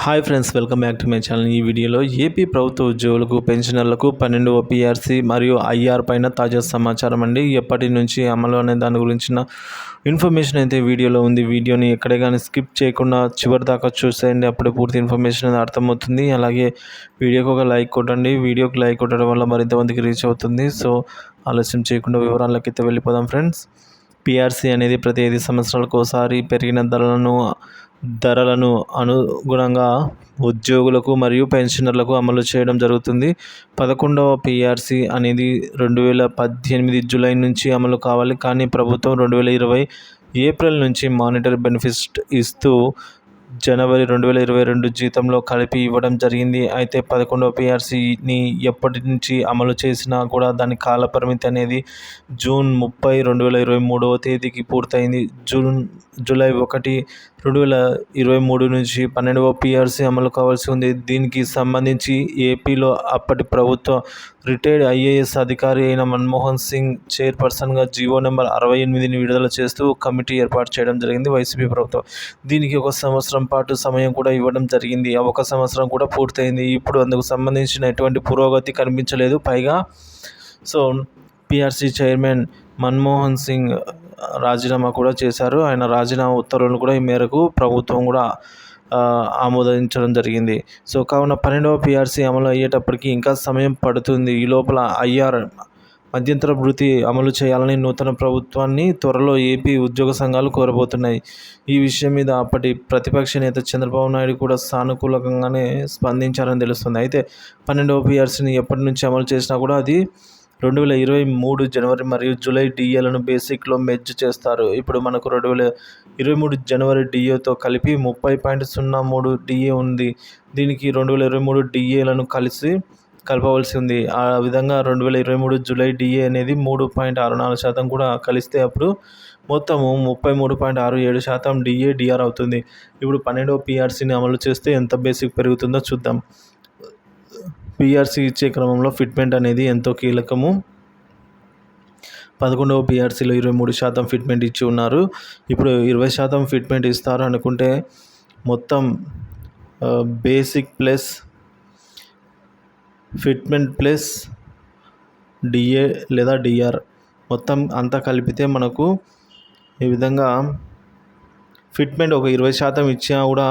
Hi friends, welcome back to my channel. ఈ వీడియోలో AP ప్రభుత్వ ఉద్యోగులకు, పెన్షనర్లకు 12వ పీఆర్సీ మరియు ఐఆర్ పైన తాజా సమాచారం అండి. ఎప్పటి నుంచి అమలు అనే దాని గురించిన ఇన్ఫర్మేషన్ అయితే వీడియోలో ఉంది. వీడియోని ఎక్కడే కానీ స్కిప్ చేయకుండా చివరి దాకా చూసేయండి, అప్పుడే పూర్తి ఇన్ఫర్మేషన్ అనేది అర్థమవుతుంది. అలాగే వీడియోకి ఒక లైక్ కొట్టండి. వీడియోకి లైక్ కొట్టడం వల్ల మరింత మందికి రీచ్ అవుతుంది. సో ఆలస్యం చేయకుండా వివరాలకి అయితే వెళ్ళిపోదాం ఫ్రెండ్స్. పీఆర్సీ అనేది ప్రతి 5 సంవత్సరాలకు ఒకసారి పెరిగిన ధరలను అనుగుణంగా ఉద్యోగులకు మరియు పెన్షనర్లకు అమలు చేయడం జరుగుతుంది. 11వ పీఆర్సీ అనేది 2018 జూలై నుంచి అమలు కావాలి. కానీ ప్రభుత్వం 2020 ఏప్రిల్ నుంచి మానిటరీ బెనిఫిట్ ఇస్తూ జనవరి 2022 జీతంలో కలిపి ఇవ్వడం జరిగింది. అయితే 11వ పీఆర్సీని ఎప్పటి నుంచి అమలు చేసినా కూడా దాని కాలపరిమితి అనేది జూన్ 30, 2023 తేదీకి పూర్తయింది. జూలై 1, 2023 నుంచి 12వ పీఆర్సీ అమలు కావాల్సి ఉంది. దీనికి సంబంధించి ఏపీలో అప్పటి ప్రభుత్వ రిటైర్డ్ ఐఏఎస్ అధికారి అయిన మన్మోహన్ సింగ్ చైర్పర్సన్గా జీవో నెంబర్ 68ని విడుదల చేస్తూ కమిటీ ఏర్పాటు చేయడం జరిగింది వైసీపీ ప్రభుత్వం. దీనికి 1 సంవత్సరం పాటు సమయం కూడా ఇవ్వడం జరిగింది. ఆ 1 సంవత్సరం కూడా పూర్తయింది. ఇప్పుడు అందుకు సంబంధించిన ఎటువంటి పురోగతి కనిపించలేదు. పైగా పీఆర్సీ చైర్మన్ మన్మోహన్ సింగ్ రాజీనామా కూడా చేశారు. ఆయన రాజీనామా ఉత్తర్వులను కూడా ఈ మేరకు ప్రభుత్వం కూడా ఆమోదించడం జరిగింది. కావున 12వ పీఆర్సీ అమలు అయ్యేటప్పటికి ఇంకా సమయం పడుతుంది. ఈ లోపల ఐఆర్ మధ్యంతర భృతి అమలు చేయాలని నూతన ప్రభుత్వాన్ని త్వరలో ఏపీ ఉద్యోగ సంఘాలు కోరబోతున్నాయి. ఈ విషయం మీద అప్పటి ప్రతిపక్ష నేత చంద్రబాబు నాయుడు కూడా సానుకూలంగానే స్పందించారని తెలుస్తుంది. అయితే 12వ పీఆర్సీని ఎప్పటి నుంచి అమలు చేసినా కూడా అది 2023 జనవరి మరియు జూలై డిఏలను బేసిక్లో మెర్జ్ చేస్తారు. ఇప్పుడు మనకు 2023 జనవరి డిఏతో కలిపి 30.03 డిఏ ఉంది. దీనికి 2023 డిఏలను కలపవలసి ఉంది. ఆ విధంగా 2023 జూలై డిఏ అనేది 3.64% కూడా కలిస్తే అప్పుడు మొత్తము 33.67% డిఆర్ అవుతుంది. ఇప్పుడు 12వ పీఆర్సీని అమలు చేస్తే ఎంత బేసిక్ పెరుగుతుందో చూద్దాం. పీఆర్సీ ఇచ్చే క్రమంలో ఫిట్మెంట్ అనేది ఎంతో కీలకము. 11వ పీఆర్సీలో 23% ఫిట్మెంట్ ఇచ్చి ఉన్నారు. ఇప్పుడు 20% ఫిట్మెంట్ ఇస్తారు అనుకుంటే మొత్తం basic plus fitment plus DA లేదా డిఆర్ మొత్తం అంతా కలిపితే మనకు ఈ విధంగా ఫిట్మెంట్ ఒక 20% ఇచ్చినా కూడా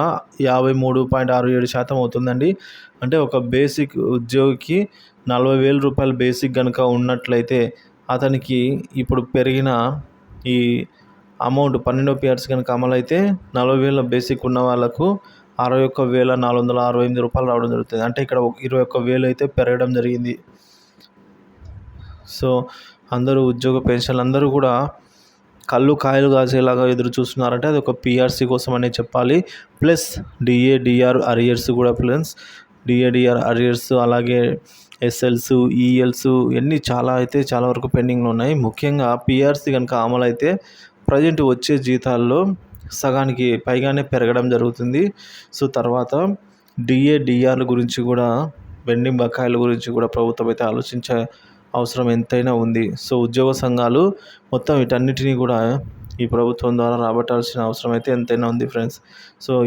53.67% అవుతుందండి. అంటే ఒక బేసిక్ ఉద్యోగికి 40,000 రూపాయలు బేసిక్ కనుక ఉన్నట్లయితే అతనికి ఇప్పుడు పెరిగిన ఈ అమౌంట్ 12వ పీఆర్సీ కనుక అమలైతే 40,000 బేసిక్ ఉన్న వాళ్ళకు 61,468 రూపాయలు రావడం జరుగుతుంది. అంటే ఇక్కడ 21,000 అయితే పెరగడం జరిగింది. అందరూ ఉద్యోగ పెన్షన్లు అందరూ కూడా కళ్ళు కాయలు కాసేలాగా ఎదురు చూస్తున్నారంటే అది ఒక పీఆర్సీ కోసం అనే చెప్పాలి. ప్లస్ డిఆర్ అరియర్స్ కూడా డిఆర్ అరియర్స్, అలాగే ఎస్ఎల్స్, ఈఎల్స్ ఇవన్నీ చాలా వరకు పెండింగ్లో ఉన్నాయి. ముఖ్యంగా పీఆర్సీ కనుక అమలైతే ప్రజెంట్ వచ్చే జీతాల్లో సగానికి పైగానే పెరగడం జరుగుతుంది. తర్వాత డిఆర్ గురించి కూడా, పెండింగ్ బకాయిల గురించి కూడా ప్రభుత్వం అయితే ఆలోచించే అవసరం ఎంతైనా ఉంది. ఉద్యోగ సంఘాలు మొత్తం వీటన్నిటినీ కూడా ఈ ప్రభుత్వం ద్వారా రాబట్టాల్సిన అవసరం అయితే ఎంతైనా ఉంది ఫ్రెండ్స్.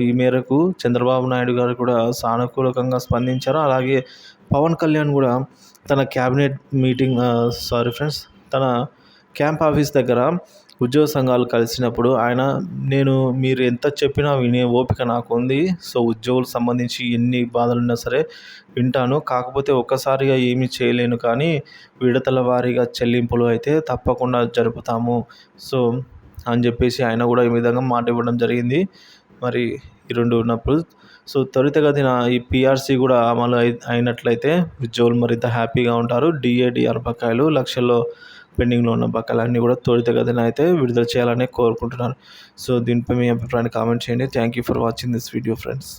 ఈ మేరకు చంద్రబాబు నాయుడు గారు కూడా సానుకూలంగా స్పందించారు. అలాగే పవన్ కళ్యాణ్ కూడా తన తన క్యాంప్ ఆఫీస్ దగ్గర ఉద్యోగ సంఘాలు కలిసినప్పుడు మీరు ఎంత చెప్పినా వినే ఓపిక నాకు ఉంది. ఉద్యోగులకు సంబంధించి ఎన్ని బాధలున్నా సరే వింటాను. కాకపోతే ఒక్కసారిగా ఏమీ చేయలేను, కానీ విడతల వారీగా చెల్లింపులు అయితే తప్పకుండా జరుపుతాము అని చెప్పేసి ఆయన కూడా ఈ విధంగా మాట ఇవ్వడం జరిగింది. మరి ఈ రెండు ఉన్నప్పుడు త్వరితగతిన ఈ పీఆర్సీ కూడా అమలు అయినట్లయితే ఉద్యోగులు మరింత హ్యాపీగా ఉంటారు. డిఆర్ బకాయిలు లక్షల్లో పెండింగ్లో ఉన్న బకాయిలన్నీ కూడా త్వరితగతిన అయితే విడుదల చేయాలని కోరుకుంటున్నాను. దీనిపై మీ అభిప్రాయాన్ని కామెంట్ చేయండి. Thank you for watching this video friends.